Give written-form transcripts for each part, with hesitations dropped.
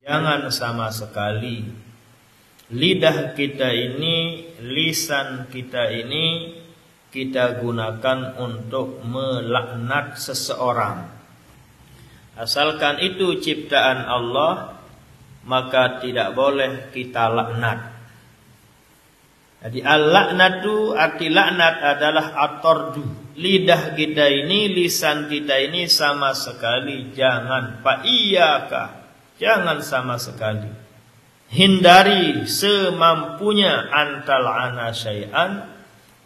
Jangan sama sekali lidah kita ini, lisan kita ini kita gunakan untuk melaknat seseorang. Asalkan itu ciptaan Allah, maka tidak boleh kita laknat. Jadi al-laknatu, arti laknat adalah at-tardu. Lidah kita ini, lisan kita ini sama sekali jangan, fa iyyaka, jangan sama sekali. Hindari semampunya antal ana syai'an,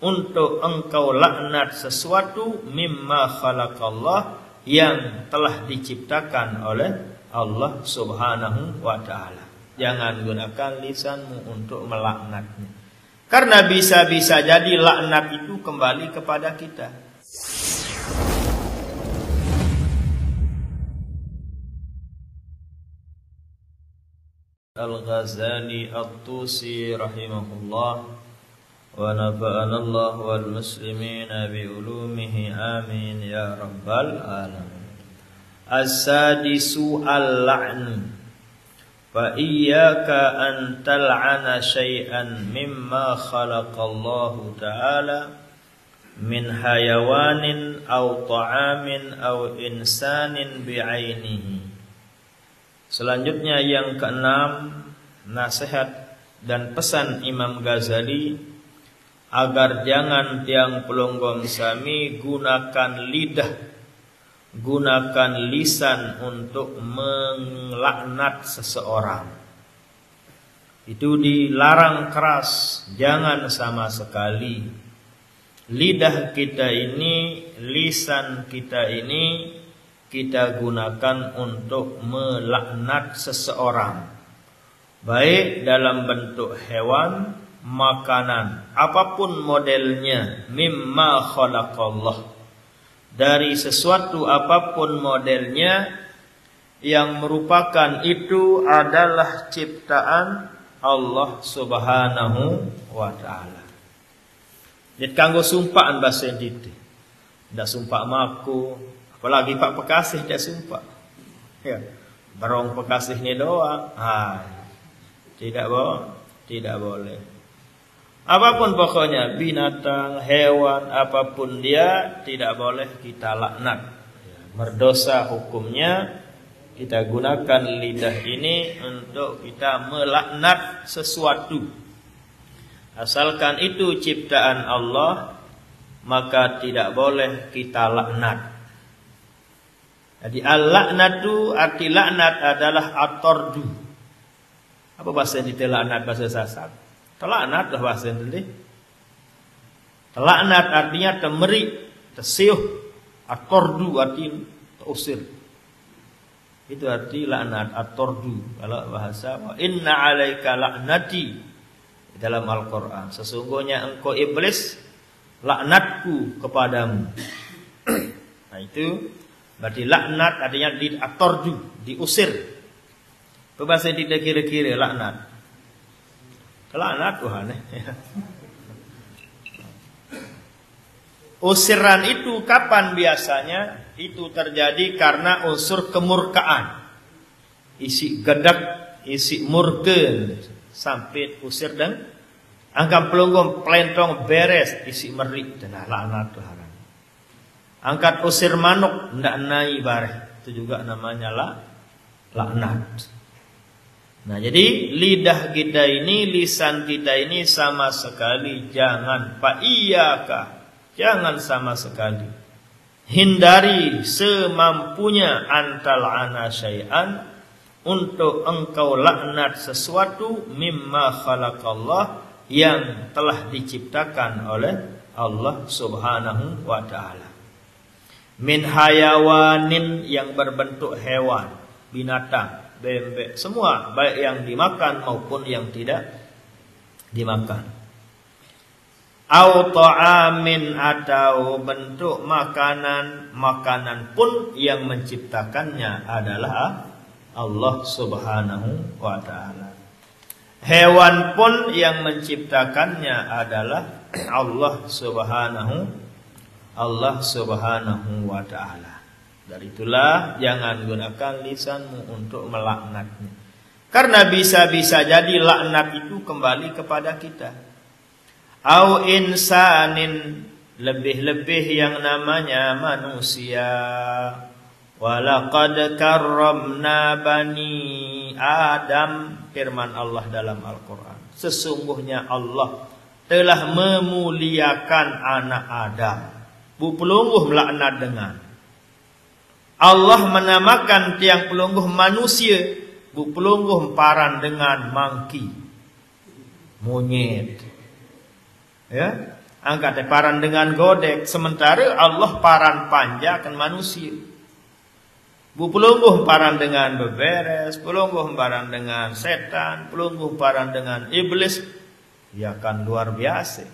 untuk engkau laknat sesuatu mimma khalaqallah, yang telah diciptakan oleh Allah Subhanahu wa ta'ala. Jangan gunakan lisanmu untuk melaknatnya, karena bisa-bisa jadi laknat itu kembali kepada kita. Al-Ghazali At-Tusi rahimahullah wa nafa'ana Allah wal muslimina bi ulumihi amin ya rabbal alamin. As-sadisu al-la'nu, fa iyyaka an tal'ana syai'an mimma khalaqallahu ta'ala min hayawanin aw ta'amin aw insanin bi'ainihi. Selanjutnya yang keenam, nasihat dan pesan Imam Ghazali agar jangan tiang pelonggong sami gunakan lidah, gunakan lisan untuk melaknat seseorang. Itu dilarang keras, jangan sama sekali. Lidah kita ini, lisan kita ini kita gunakan untuk melaknat seseorang, baik dalam bentuk hewan, makanan, apapun modelnya, mimma khalaqallah, dari sesuatu apapun modelnya yang merupakan itu adalah ciptaan Allah Subhanahu wa ta'ala. Jadi kanggo sumpahan bahasa dite. Ndak sumpah maku, apalagi Pak Pekasih dia sumpah. Ya, barong Pekasih ini doang. Tidak boleh. Apapun pokoknya, binatang, hewan, apapun dia tidak boleh kita laknat. Berdosa hukumnya. Kita gunakan lidah ini untuk kita melaknat sesuatu. Asalkan itu ciptaan Allah, maka tidak boleh kita laknat. Jadi al-laknatu, arti laknat adalah at-tardu. Apa bahasa ini laknat bahasa Sasak? Telaknat lah bahasa ini. Telaknat artinya temerik, tesiuh. At-tardu artinya terusir. Itu arti laknat, at-tardu. Kalau bahasa wa inna alaika laknati dalam Al-Quran, sesungguhnya engkau iblis, laknatku kepadamu. Nah itu berarti laknat artinya at-tardu, diusir. Itu bahasa tidak kira-kira laknat. Laknat Tuhan. Usiran itu kapan biasanya? Itu terjadi karena unsur kemurkaan. Isi gedak, isi murke, sampai usir dan angkat pelunggong pelentong beres, isi merik. Nah, laknat Tuhan. Angkat usir manuk, ndak nai bareh. Itu juga namanya laknat. Nah, jadi lidah kita ini, lisan kita ini sama sekali jangan, fa iyyaka, jangan sama sekali. Hindari semampunya antal ana syai'an, untuk engkau laknat sesuatu mimma khalaqallah, yang telah diciptakan oleh Allah Subhanahu wa ta'ala. Min hayawanin, yang berbentuk hewan, binatang, bebek, semua, baik yang dimakan maupun yang tidak dimakan. Au ta'amin, atau bentuk makanan, makanan pun yang menciptakannya adalah Allah Subhanahu wa ta'ala. Hewan pun yang menciptakannya adalah Allah Subhanahu wa ta'ala. Dari itulah jangan gunakan lisanmu untuk melaknatnya, Karena bisa-bisa jadi laknat itu kembali kepada kita. Au insanin, lebih-lebih yang namanya manusia. Walaqad karramna bani Adam, firman Allah dalam Al-Quran. Sesungguhnya Allah telah memuliakan anak Adam. Bu pelungguh melaknat dengan. Allah menamakan tiang pelungguh manusia. Bu pelungguh paran dengan mangki, monyet. Ya, angkat paran dengan godek. Sementara Allah paran panjakan manusia. Bu pelungguh paran dengan beberes, pelungguh paran dengan setan, pelungguh paran dengan iblis. Ya kan luar biasa.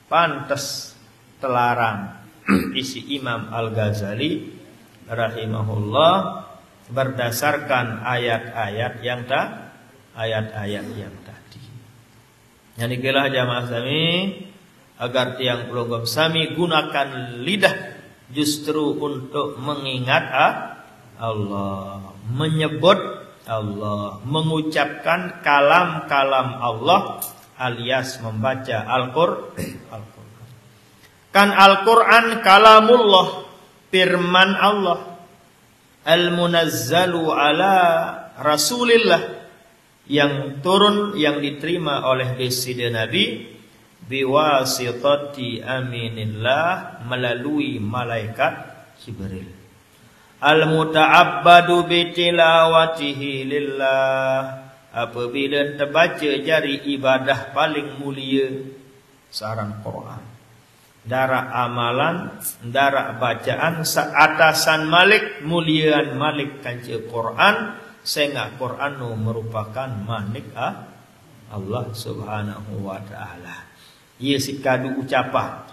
Pantas telarang. Isi Imam Al-Ghazali rahimahullah berdasarkan ayat-ayat yang tadi. Jadi kelah jamaah sami, agar tiang pelungguh sami gunakan lidah justru untuk mengingat Allah, menyebut Allah, mengucapkan kalam-kalam Allah alias membaca Al-Qur'an. Kan Al-Qur'an kalamullah, firman Allah. Al-munazzalu ala Rasulillah, yang turun, yang diterima oleh Sayyidina Nabi biwasitati aminillah, melalui malaikat Jibril. Al-muta'abbadu bitilawatihi lillah, apabila terbaca jari ibadah paling mulia saran Quran. Darah amalan, darah bacaan, seatasan Malik, mulian Malik kanci Quran, sehingga Quran merupakan manik Allah subhanahu wa ta'ala. Ia si kadu ucapan,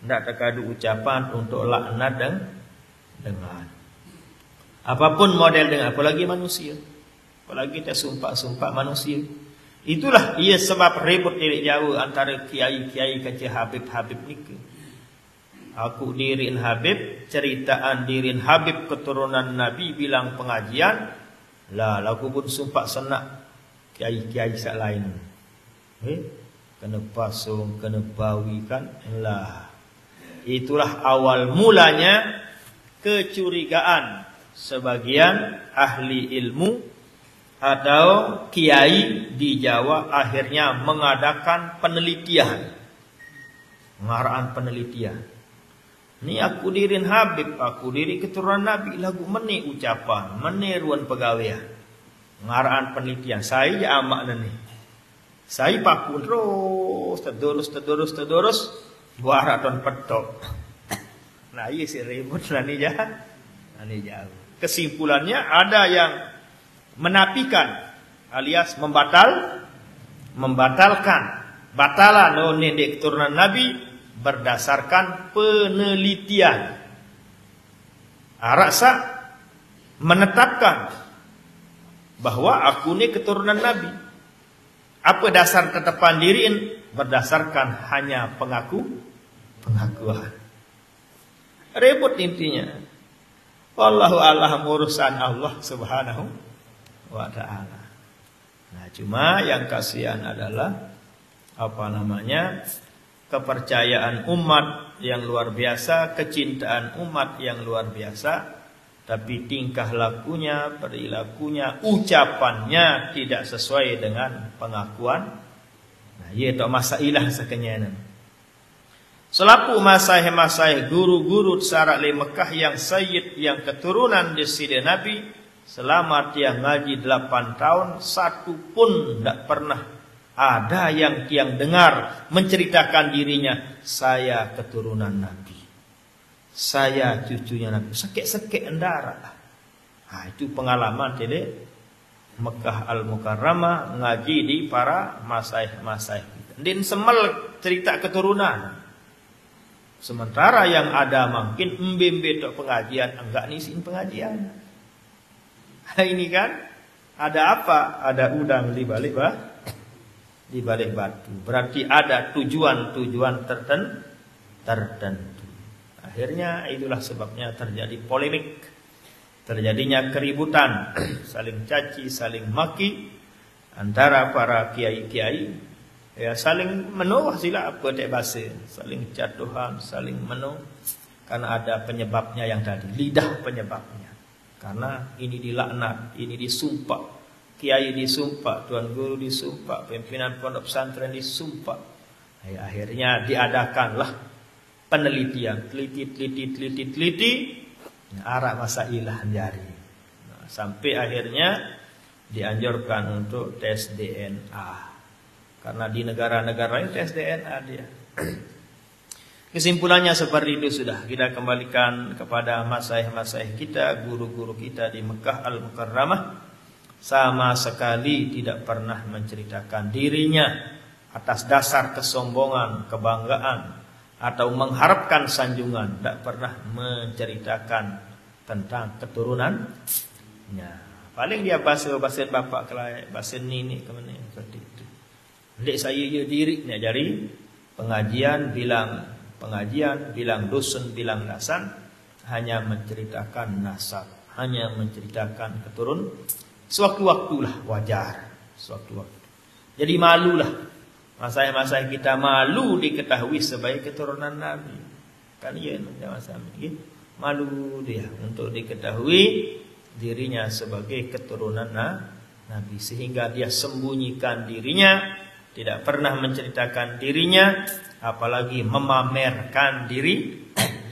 tidak terkadu ucapan untuk laknat dengan apapun model dengan, apalagi manusia, apalagi kita sumpah manusia. Itulah ia sebab ribut dari jauh antara kiai-kiai kecil Habib-Habib ni. Aku dirin Habib, ceritaan dirin Habib keturunan Nabi bilang pengajian, lah aku pun sumpah senak kiai-kiai sak lain. Kena pasung, kena bawikan lah. Itulah awal mulanya kecurigaan sebagian ahli ilmu atau kiai di Jawa akhirnya mengadakan penelitian, pengaraan penelitian. Ni aku dirin Habib, aku diri keturunan Nabi, lagu meni ucapan, meni ruan pegawaian, pengaraan penelitian. Saya amak ni, saya pakun terus, buara ton petok. Nah, iya si ribut lah ni jauh. Kesimpulannya ada yang menafikan alias membatalkan batalan di keturunan Nabi berdasarkan penelitian. Rasa menetapkan bahwa aku ni keturunan Nabi. Apa dasar tetapan diriin? Berdasarkan hanya pengakuan. Ribut intinya. Wallahu a'lam, urusan Allah subhanahu wa ta'ala. Nah, cuma yang kasihan adalah kepercayaan umat yang luar biasa, kecintaan umat yang luar biasa, tapi tingkah lakunya, perilakunya, ucapannya tidak sesuai dengan pengakuan. Nah, itu masailah sekenyanan. Selaku masaih guru-guru syarak di Mekah yang sayyid, yang keturunan di Sayyidina Nabi, selama tiang ngaji 8 tahun, satu pun tidak pernah ada yang tiang dengar menceritakan dirinya, saya keturunan Nabi, saya cucunya Nabi. Sekek-sekek endara. Nah, itu pengalaman tidak Mekah Al-Mukarramah ngaji di para masaih. Din semel cerita keturunan. Sementara yang ada mungkin mbembe tok pengajian, enggak nisin pengajian. Ini kan ada apa? Ada udang di balik batu. Berarti ada tujuan tertentu. Akhirnya itulah sebabnya terjadi polemik terjadinya keributan, saling caci, saling maki antara para kiai-kiai, ya saling menuh sila apa tak bahasa, saling jatuhan, saling menuh, karena ada penyebabnya yang tadi, lidah penyebabnya. Karena ini dilaknat, ini disumpah, kiai disumpah, tuan guru disumpah, pimpinan pondok pesantren disumpah. Ya, akhirnya diadakanlah penelitian, teliti, arak masailah jari. Nah, sampai akhirnya dianjurkan untuk tes DNA. Karena di negara-negara lain tes DNA dia. Kesimpulannya seperti itu sudah. Kita kembalikan kepada masaih-masaih kita, guru-guru kita di Mekah Al-Mukarramah. Sama sekali tidak pernah menceritakan dirinya atas dasar kesombongan, kebanggaan, atau mengharapkan sanjungan, tidak pernah menceritakan tentang keturunannya. Paling dia bahasa bapak kelai, bahasa nini kemana seperti itu. Dek saya je diri nak jari pengajian bilang dusun bilang nasan, hanya menceritakan nasab, hanya menceritakan keturun. Sewaktu-waktulah wajar, sewaktu-waktu. Jadi malulah. Masa-masa kita malu diketahui sebagai keturunan Nabi. Kan iya masa malu dia untuk diketahui dirinya sebagai keturunan Nabi, sehingga dia sembunyikan dirinya, tidak pernah menceritakan dirinya, apalagi memamerkan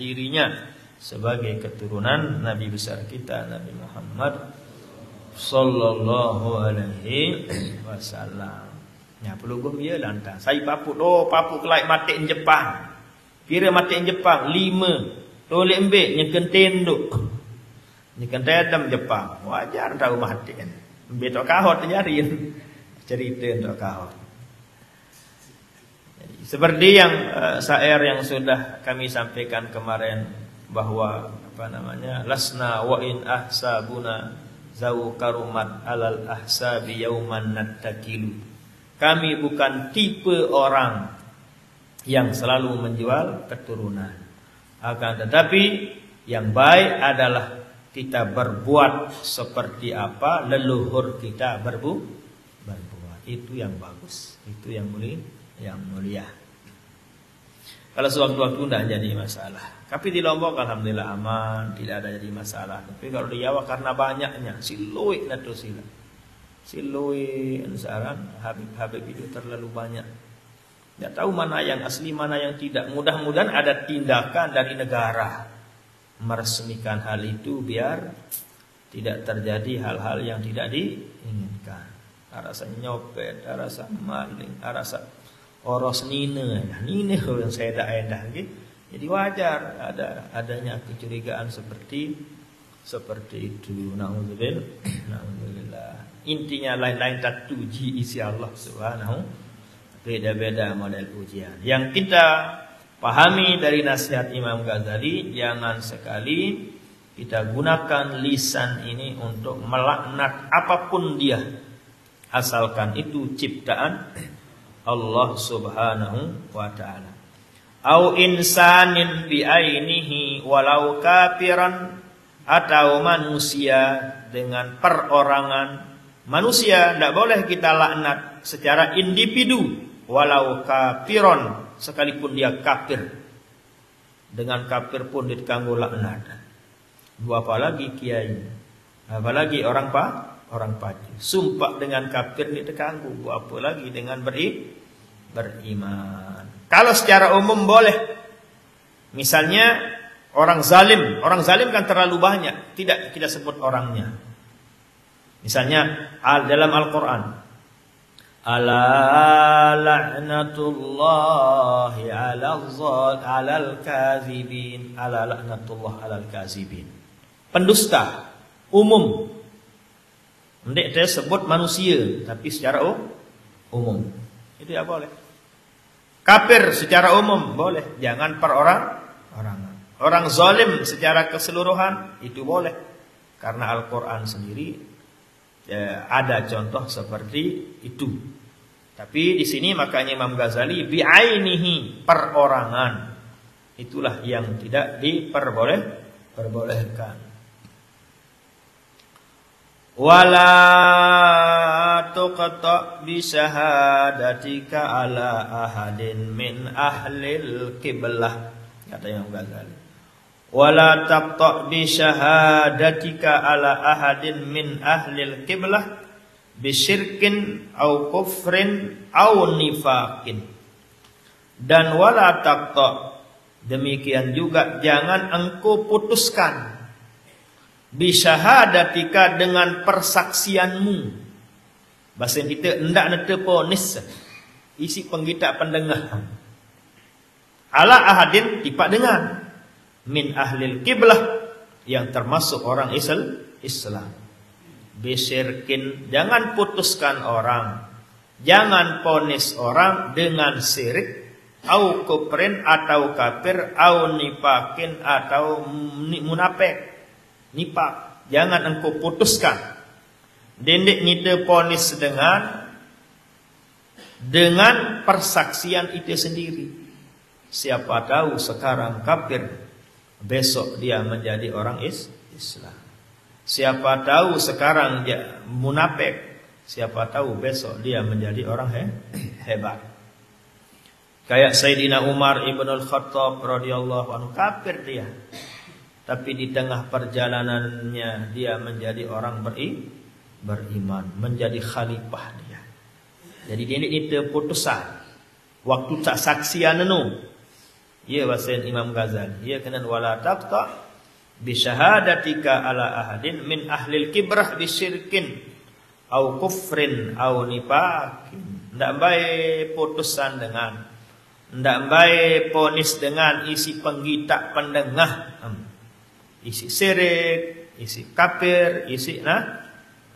dirinya sebagai keturunan Nabi besar kita Nabi Muhammad sallallahu alaihi wasallam. Ya pelugum dia lantas. Saya papuk kelai mati di Jepang. Kira mati di Jepang 5. Tolek embek nyeken tenduk. Nyeken tendam Jepang. Wajar tahu mati kan. Embek tok kahot terjadi. Cerita tok kahot. Seperti yang syair yang sudah kami sampaikan kemarin, bahwa lasna wa in ahsabuna zau karumat alal ahsabi yauman nattakilu. Kami bukan tipe orang yang selalu menjual keturunan. Akan tetapi yang baik adalah kita berbuat seperti apa leluhur kita berbuat. Itu yang bagus, itu yang mulia. Kalau sewaktu-waktu tidak jadi masalah. Tapi di Lombok alhamdulillah aman, tidak ada jadi masalah. Tapi kalau di Jawa karena banyaknya siluik natu sila. Silui sekarang Habib itu terlalu banyak. Tidak tahu mana yang asli, mana yang tidak. Mudah-mudahan ada tindakan dari negara meresmikan hal itu biar tidak terjadi hal-hal yang tidak diinginkan. Rasa nyopet, rasa maling, rasa oros nine yang saya tak endah. Jadi wajar adanya kecurigaan seperti itu. Alhamdulillah. Intinya lain-lain tak uji isi Allah subhanahu. Beda-beda model ujian. Yang kita pahami dari nasihat Imam Ghazali, jangan sekali kita gunakan lisan ini untuk melaknat apapun dia, asalkan itu ciptaan Allah subhanahu wa ta'ala. Au insanin bi'ainihi walau kafiran, atau manusia dengan perorangan. Manusia tidak boleh kita laknat secara individu, walau kafiron, sekalipun dia kafir. Dengan kafir pun ditangguh laknat. Apalagi kiai, apalagi orang pacu. Sumpah dengan kafir ditangguh, apalagi dengan beriman. Kalau secara umum boleh. Misalnya orang zalim kan terlalu banyak, tidak kita sebut orangnya. Misalnya dalam Al-Quran, ala la'natullahi alal kazibin, ala la'natullah alal kazibin. Pendusta umum. Tidak dia sebut manusia, tapi secara umum. Itu ya boleh. Kafir secara umum boleh, jangan perorangan. Orang zalim secara keseluruhan itu boleh. Karena Al-Quran sendiri ada contoh seperti itu. Tapi di sini makanya Imam Ghazali bi'ainihi, perorangan. Itulah yang tidak diperbolehkan. Wala tuqta bi syahadatika ala ahadin min ahlil qiblah, kata Imam Ghazali. Wala taqta bi syahadatika ala ahadin min ahlil qiblah bisyirkin au kufrin au nifaqin. Dan wala taqta, demikian juga jangan engkau putuskan bisyahadatika dengan persaksianmu. Bahasa kita hendak nete ponis isi penggita pendengar. Ala ahadin tipak dengan min ahlil qiblah yang termasuk orang Islam. Bisyirkin, jangan putuskan orang, jangan ponis orang dengan syirik, au kufrin atau kafir, au nifakin atau munafik. Nifak, jangan engkau putuskan. Dendek nyite ponis dengan persaksian itu sendiri. Siapa tahu sekarang kafir, besok dia menjadi orang Islam. Siapa tahu sekarang dia munafik, siapa tahu besok dia menjadi orang hebat. Kayak Sayyidina Umar ibn al-Khattab radhiyallahu anhu, kafir dia, tapi di tengah perjalanannya dia menjadi orang beriman, menjadi khalifah dia. Jadi ini putusan waktu tak saksian anu. Ya wasen Imam Ghazali, ya kena wala taqta bi syahadatika ala ahadin min ahlil kibrah bisyirkin au kufrin au nifaqin. Ndak baik putusan dengan, ndak baik ponis dengan isi penggita pendengah. Isi syirik, isi kafir, isi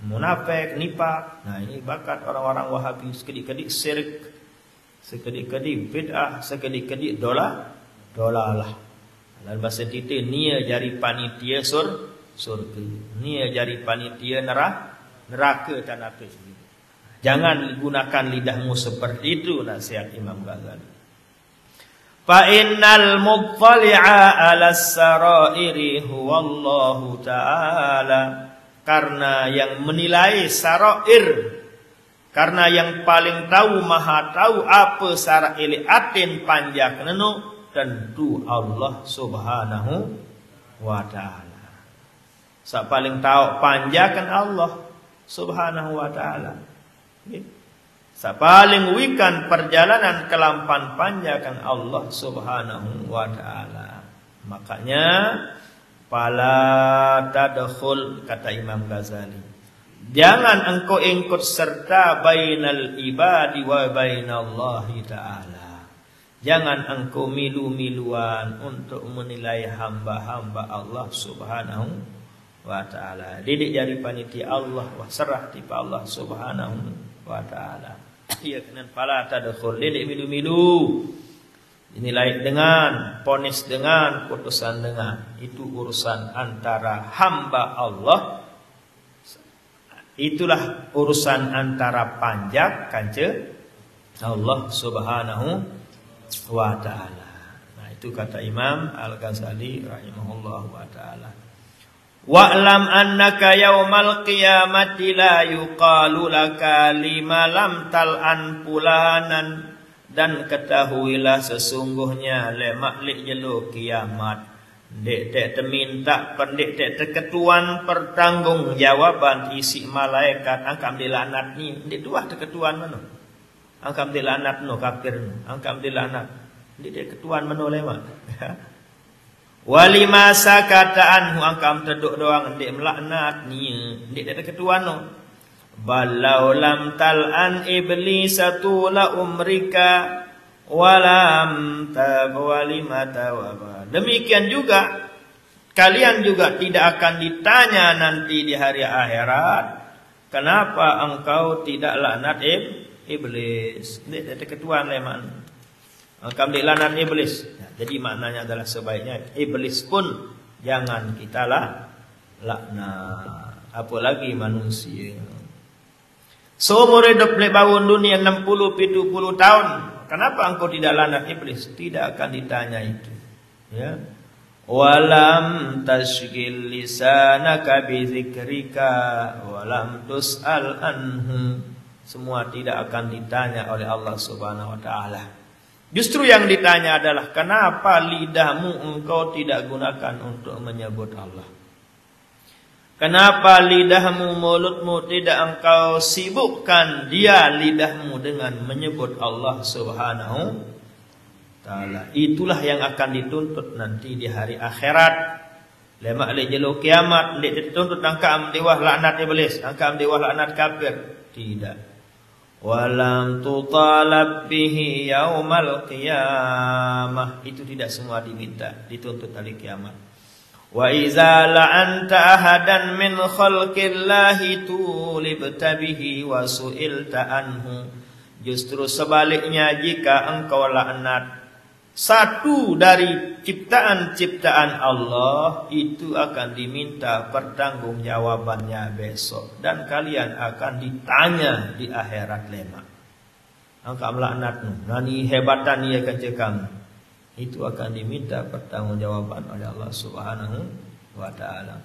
munafik, nifak. Nah ini bakat orang-orang Wahabi, sekedik-kedik syirik, sekedik-kedik bid'ah, sekedik-kedik dolalah. Dalam bahasa kita, nia jari panitia surga, nia jari panitia neraka dan apa. Jangan gunakan lidahmu seperti itu, nasihat Imam Ghazali. Fa innal muttali'a 'ala as-sarairi huwallahu ta'ala. Karena yang menilai sarair, karena yang paling tahu, maha tahu apa sarail atin panjak nenu, tentu Allah Subhanahu wa ta'ala. Sa paling tahu panjakan Allah Subhanahu wa ta'ala. Sa paling wikan perjalanan kelampan panjakan Allah Subhanahu wa ta'ala. Makanya fala tadkhul, kata Imam Ghazali, jangan engkau ikut serta bainal ibadi wa bainallahi ta'ala. Jangan engkau milu-miluan untuk menilai hamba-hamba Allah Subhanahu wa ta'ala. Didik jari panitia Allah, wa serah tipa Allah Subhanahu wa ta'ala. Ya kena pala tadkhul, didik milu-milu, dinilai dengan, ponis dengan, putusan dengan. Itu urusan antara hamba Allah. Itulah urusan antara panjak kance Allah Subhanahu wa ta'ala. Nah itu kata Imam Al-Ghazali rahimahullah wa ta'ala. Wa'lam annaka yaumal qiyamati la yuqalu laka lima lam tal'an fulanan. Dan ketahuilah sesungguhnya lemak lik jelo kiamat, dek tek teminta pendek tek terketuan pertanggungjawaban isi malaikat angkam dilanat ni dek tuah terketuan mana angkam dilanat no kafir angkam dilanat dek ketuan mana lemak. Wali masa kataan hu angkam teduk doang dek melaknat ni dek terketuan no. Balau lam tal'an iblisatu la umrika walam tabwalimata wa. Demikian juga kalian juga tidak akan ditanya nanti di hari akhirat, kenapa engkau tidak laknat iblis? Ini ketuan leman. Engkau dilaknat iblis. Nah, jadi maknanya adalah sebaiknya iblis pun jangan kita laknat, apalagi manusia. Seumur hidup lebaun dunia 60-70 tahun, kenapa engkau tidak laknat iblis? Tidak akan ditanya itu. Ya. Walam tashghil lisanaka bi dzikrika walam tus'al anhu. Semua tidak akan ditanya oleh Allah Subhanahu wa taala. Justru yang ditanya adalah kenapa lidahmu engkau tidak gunakan untuk menyebut Allah? Kenapa lidahmu, mulutmu tidak engkau sibukkan dia lidahmu dengan menyebut Allah Subhanahu Ta'ala. Itulah yang akan dituntut nanti di hari akhirat. Lemak le jelo kiamat, le dituntut angka amdiwah laknat iblis, angka amdiwah laknat kafir. Tidak. Walam tutalab bihi yaumal qiyamah. Itu tidak semua diminta, dituntut hari kiamat. Wa iza la'anta ahadan min khalqillahi tulibta bihi wa su'ilta anhu. Justru sebaliknya, jika engkau laknat satu dari ciptaan-ciptaan Allah, itu akan diminta pertanggungjawabannya besok, dan kalian akan ditanya di akhirat lema. Angka melaknatmu, nani hebatan ia kamu. Itu akan diminta pertanggungjawaban oleh Allah Subhanahu wa taala.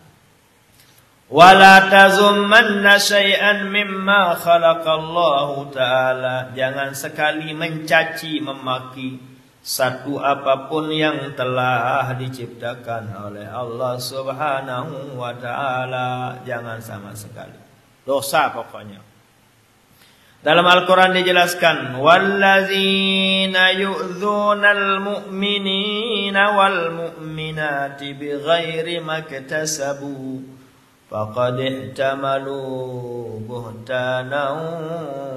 Wala tazummanna syai'an mimma khalaqallahu ta'ala. Jangan sekali mencaci memaki satu apapun yang telah diciptakan oleh Allah Subhanahu wa taala. Jangan sama sekali. Dosa pokoknya. Dalam Al-Qur'an dijelaskan, wallazina yu'dzunal mu'minina wal mu'minati bighairi maktasabu faqad ihtamalu buhtanan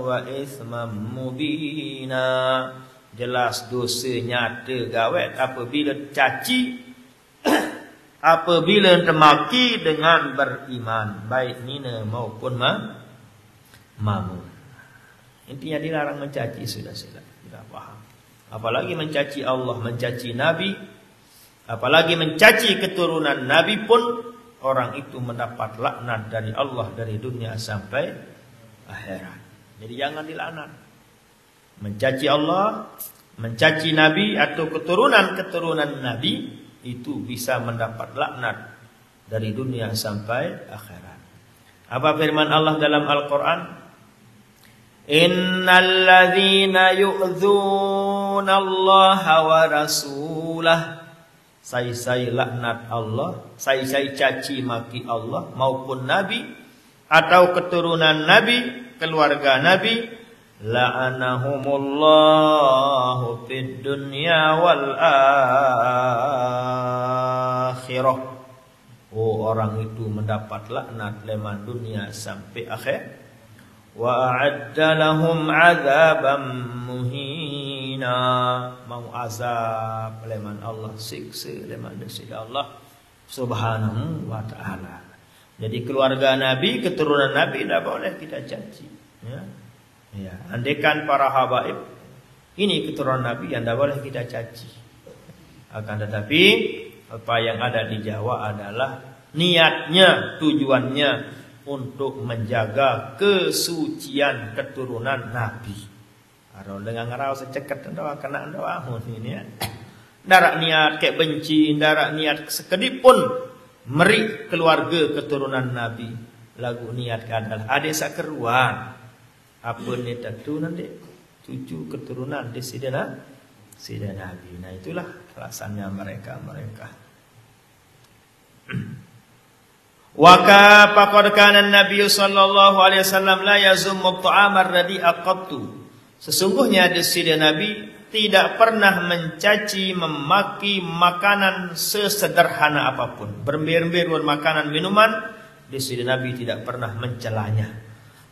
wa itsman mubina. Jelas dosa nyata gawat apabila caci apabila temaki dengan beriman, baik nina maupun mamu. Intinya dilarang mencaci, sudah tidak paham. Apalagi mencaci Allah, mencaci Nabi, apalagi mencaci keturunan Nabi pun, orang itu mendapat laknat dari Allah dari dunia sampai akhirat. Jadi jangan dilaknat. Mencaci Allah, mencaci Nabi atau keturunan-keturunan Nabi, itu bisa mendapat laknat dari dunia sampai akhirat. Apa firman Allah dalam Al-Quran? Innal ladzina yu'dzuna Allah wa rasulah. Saya laknat Allah, saya caci maki Allah maupun Nabi atau keturunan Nabi, keluarga Nabi, la'anahumullahu fid dunya wal akhirah. Oh, orang itu mendapat laknat leman dunia sampai akhir. Wa a'adda lahum 'adzaban muhina. Mau azab leman Allah, siksa leman desida Allah Subhanahu wa ta'ala. Jadi keluarga Nabi, keturunan Nabi tidak boleh kita caci, ya. Ya, andaikan para habaib ini keturunan Nabi, yang tidak boleh kita caci. Akan tetapi apa yang ada di Jawa adalah niatnya, tujuannya untuk menjaga kesucian keturunan Nabi. Kalau dengan ngarau seceket doa kena doa ini ya. Darak niat kayak benci, darak niat sekedip pun merik keluarga keturunan Nabi. Lagu niat adalah adik sakeruan. Apa ni tentu nanti cucu keturunan di sidana Nabi. Nah itulah alasannya mereka. Wa faqad kana an-nabiy sallallahu alaihi wasallam la yazummu at-ta'ama ar-radi'a qattu. Sesungguhnya di sidana Nabi tidak pernah mencaci memaki makanan sesederhana apapun. Berember-ember makanan minuman, di sidana Nabi tidak pernah mencelanya.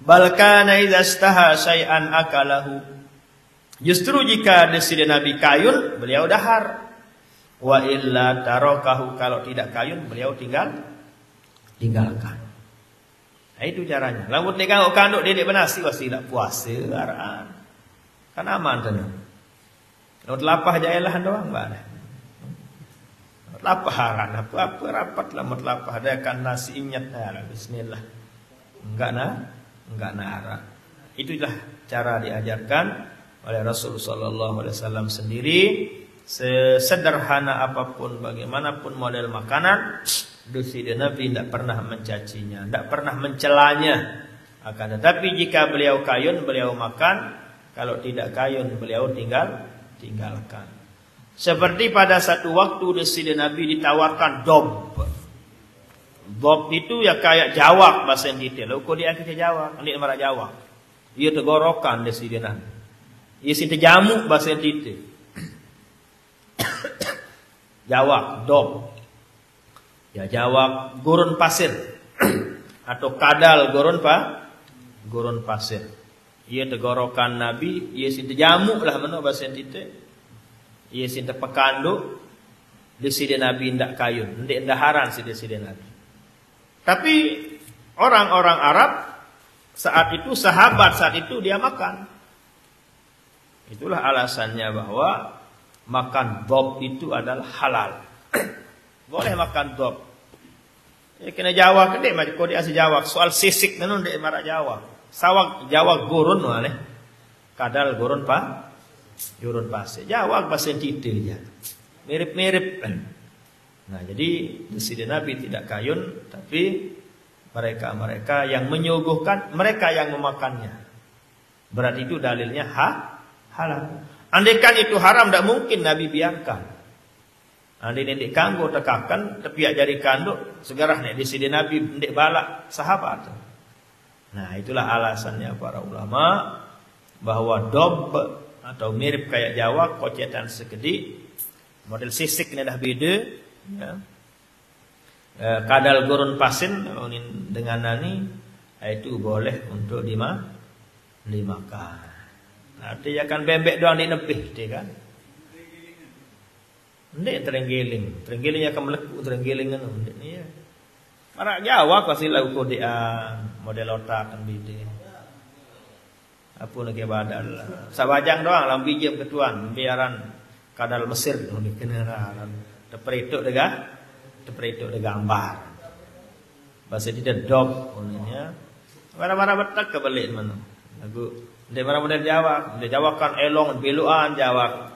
Balkana idza istaha syai'an akalahu. Justru jika desida Nabi kayun, beliau dahar. Wa illa tarakahu, kalau tidak kayun beliau tinggalkan. Nah, itu caranya. Lamun nikah kanduk dedek benasi pasti tidak puasa araan. Kan aman tenang. Lamun lapah jayalah doang bae. Lapah haran apa rapat lamun lapah ada kan nasi inyat bismillah. Enggak nara. Itulah cara diajarkan oleh Rasul sallallahu alaihi wasallam sendiri sesederhana apapun, bagaimanapun model makanan, Sayyidina Nabi tidak pernah mencacinya, tidak pernah mencelanya. Akan tetapi jika beliau kayun, beliau makan. Kalau tidak kayun, beliau tinggalkan. Seperti pada satu waktu Sayyidina Nabi ditawarkan dob. Dob itu ya kayak jawak bahasa Indonesia. Lalu kau dia kita jawak, ini marah jawak. Ia tegorokan Sayyidina Nabi. Ia sinta jamuk bahasa Indonesia. Jawak, dob. Ya jawak gurun pasir atau kadal gurun pasir. Ia tegorokan Nabi, ia sinta jamuk lah mana bahasa Indonesia. Ia sinta pekanduk. Sayyidina Nabi ndak kayun, ndak daharan Sayyidina Nabi. Tapi orang-orang Arab saat itu, sahabat saat itu dia makan. Itulah alasannya bahwa makan dob itu adalah halal. Boleh makan dob. Ya kena jawab gede macam kau dia asal jawab. Soal sisik nanu dek marak jawab. Sawak jawab gurun maleh. Kadal gurun pasir. Jawab bahasa titenya. Mirip-mirip. Nah, jadi Sayyidina Nabi tidak kayun, tapi mereka yang menyuguhkan, mereka yang memakannya. Berarti itu dalilnya halal. Andaikan itu haram, tidak mungkin Nabi biarkan. Andai nendek kanggo tekakan, tepiak jari kanduk, segarah nek di Sayyidina Nabi nendek balak sahabat. Nah, itulah alasannya para ulama bahwa dob atau mirip kayak jawak, kocetan segede, model sisik ini dah beda. Ya. Kadal gurun pasin dengan nani itu boleh untuk dimakan. Nanti akan bembek doang di nepih, kan? Ndek terenggiling akan meleku terenggiling kan? Iya. Marak Jawa pasti lagu kode model otak kan bide. Apa lagi badal? Sabajang doang lambi jam ketuan biaran kadal Mesir tu ni kenalan. Tepretuk de gambar. Bahasa dia dog punya. Mana-mana betak ke balik mana. Lagu dia mana-mana Jawa, dia Jawa kan elong beluan Jawa.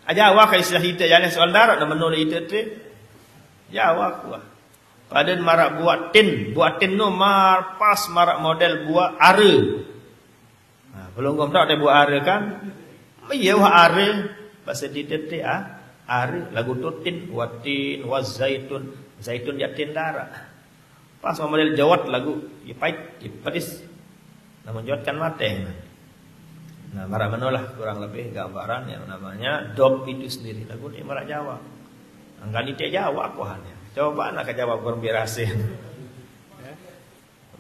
Jawa kan istilah kita jangan soal darat dan menolak itu tu. Jawa kuah. Pada marak buat tin no pas marak model buat are. Nah, belum kau tahu dia buat are kan? Iya buat are bahasa dia tu are lagu tutin watin wazaitun zaitun yatin darah. Pas model jawat lagu ipadis namun jawat kan mateng. Nah, marah menolah kurang lebih gambaran yang namanya dob itu sendiri lagu di marak Jawa. Anggan itu Jawa kuhannya. Coba nak ke Jawa kurang birasin.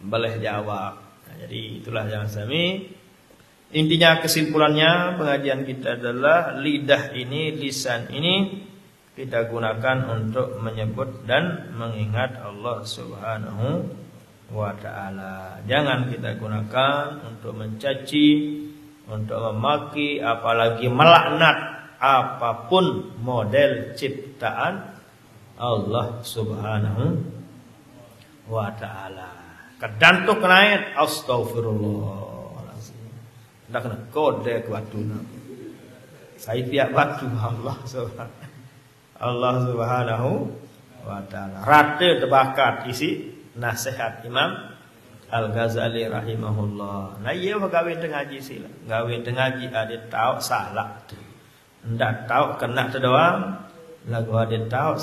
Boleh Jawa. Nah, jadi itulah jangan sami. Intinya kesimpulannya pengajian kita adalah lidah ini, lisan ini kita gunakan untuk menyebut dan mengingat Allah Subhanahu wa ta'ala. Jangan kita gunakan untuk mencaci, untuk memaki, apalagi melaknat apapun model ciptaan Allah Subhanahu wa ta'ala. Kedantuk naik astagfirullah. Dah kena kode ke batu nak. Saya tiap batu Allah Subhanahu wa ta'ala. Rata terbakar isi nasihat Imam Al-Ghazali rahimahullah. Nah ia bergawin dengan ngaji sila. Gawin dengan ngaji ada tahu salah. Ndak tahu kena tu doang. Lagu ada tahu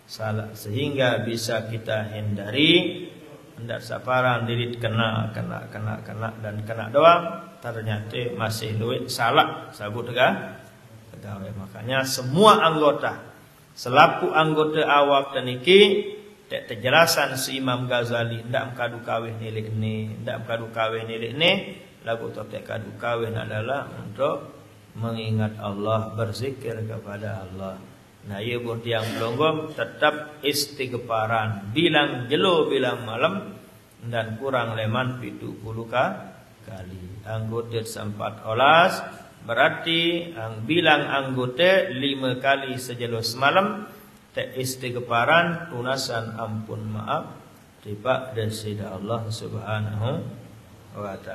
salah. Sehingga bisa kita hindari. Ndak saparan diri kena dan kena doang. Ternyata masih duit salah sabut pegawai. Makanya semua anggota selaku anggota awak dan iki terjelasan si Imam Ghazali ndak mengadu kawin nilik ni, ndak mengadu kawin nilik ni, lagu tak kadu kawin adalah untuk mengingat Allah, berzikir kepada Allah. Nah, ia buat yang belum tetap istighfaran, bilang jelo bilang malam dan kurang leman 70 kali. Anggota sempat olas berarti bilang anggota 5 kali sejelo semalam tak istighfaran tunasan ampun maaf tiba dari Allah Subhanahu wa ta'ala.